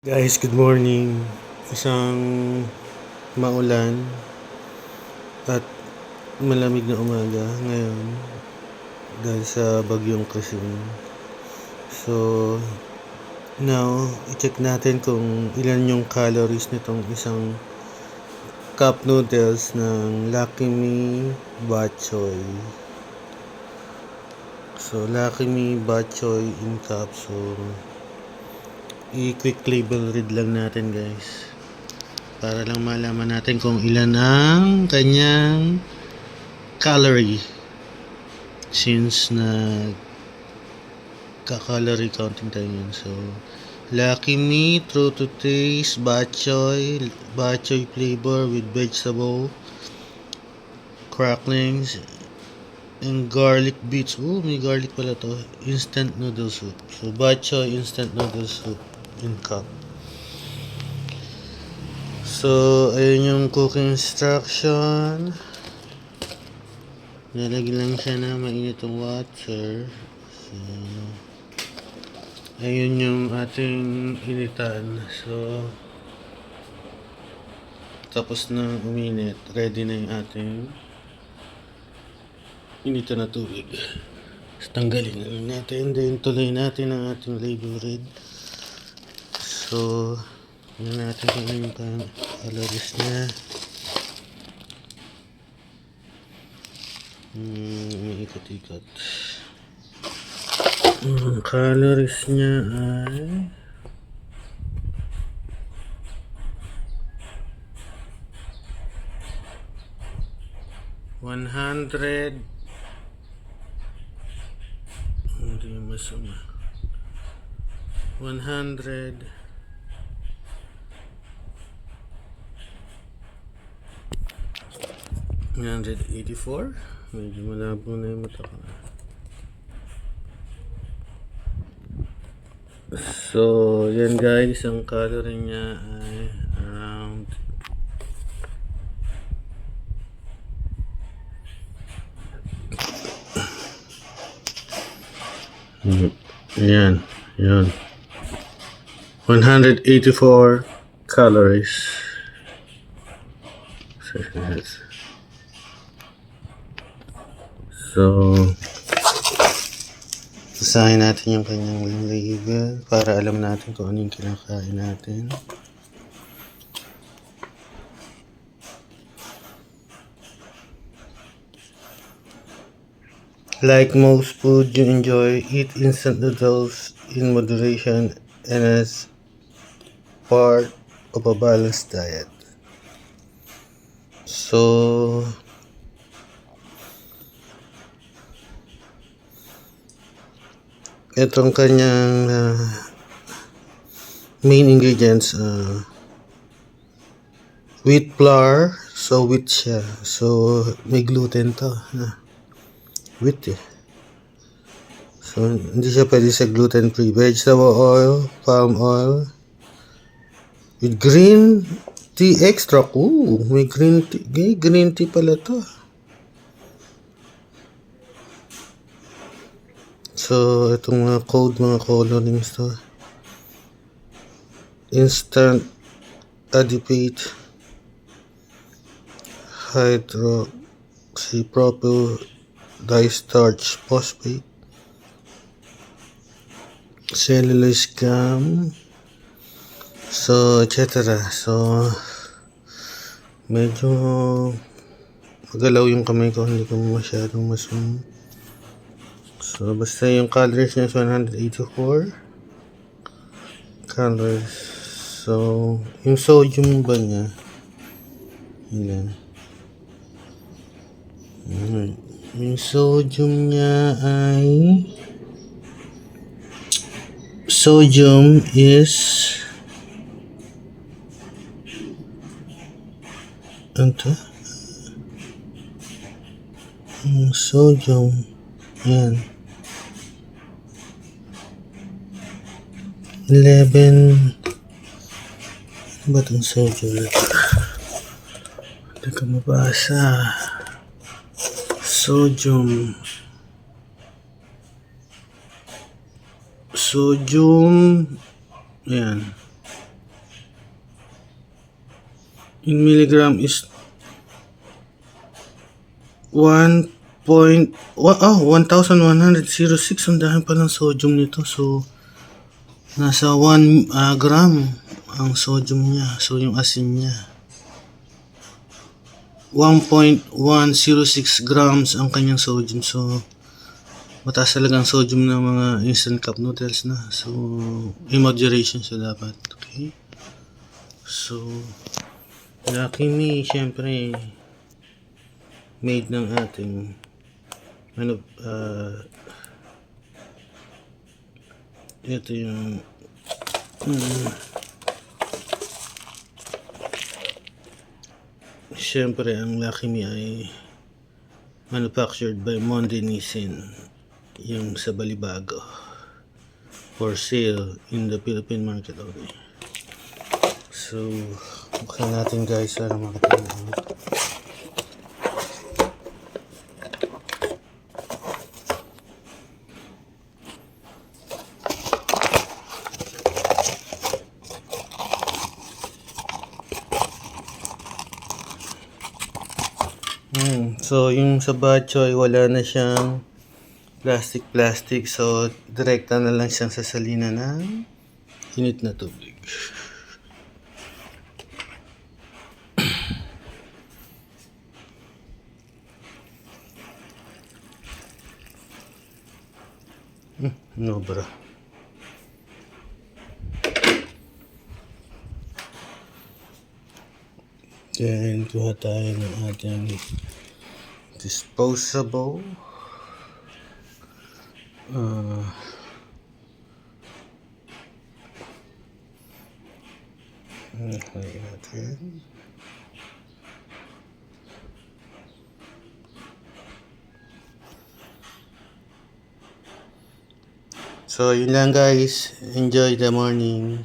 Guys, good morning. Isang maulan at malamig na umaga ngayon dahil sa bagyong Krising. So, now, i-check natin kung ilan yung calories nitong isang cup noodles ng Lucky Me Bok Choy. So, Lucky Me Bok Choy in cup. So, i-quick label read lang natin, guys, para lang malaman natin kung ilan ang kanyang calorie since na ka-calorie counting tayo yun. So, Lucky Me True to Taste Bok Choy flavor with vegetable cracklings and garlic bits. Oh, may garlic pala to. Instant noodle soup. So, Bok Choy instant noodle soup in cup. So, ayun yung cooking instruction. Nalagyan lang siya na mainitong water. So, ayun yung ating initan. So, tapos na uminit. Ready na yung ating initan na tubig. So, tanggalin na natin. Then, tuloy natin ang ating label read. So, yun natin kung ano yung calories niya. May ikot-ikot. Calories niya ay 100. Hindi masama. 184. Medyo malabo na yung mata ko. So, yan guys, ang calorie niya ay around 184 calories. So, basahin natin yung kanyang label para alam natin kung ano yung kinakain natin. Like most food you enjoy, eat instant noodles in moderation and as part of a balanced diet. So, itong kanyang main ingredients, wheat flour. So, wheat siya. So, may gluten to. Wheat eh. So, hindi siya pwede sa gluten-free. Vegetable oil, palm oil, with green tea extract. Ooh, may green tea. Green tea pala to. So, itong mga code, mga colorings to. Instant adipate hydroxypropyl distarch phosphate cellulose gum, so etc. So, medyo magalaw yung kamay ko, hindi ko masyadong masum. So, basta yung calories niya is 184 calories. So, yung sodium ba niya? Ilan? Yung sodium niya ay sodium is ito? Sodium yan 11. Ano ba itong sodium? Hindi ka mabasa. Sodium yan in milligram is 1106. Ang dami palang sodium nito. So, nasa 1 gram ang sodium niya. So, yung asin niya. 1.106 grams ang kanyang sodium. So, mataas talaga ang sodium ng mga instant cup noodles na. So, in moderation siya dapat. Okay? So, Lucky Me, syempre, made ng ating ito yung syempre ang Lucky Me ay manufactured by Monde Nissin, yung sa Balibago, for sale in the Philippine market. Okay, so buksan natin guys para makita natin. So, yung sa bacho ay wala na siyang plastic. So, direkta na lang siyang sasalina ng init na tubig. No, bro. Then, kuha tayo ng ating disposable natin. So, yun lang guys. Enjoy the morning.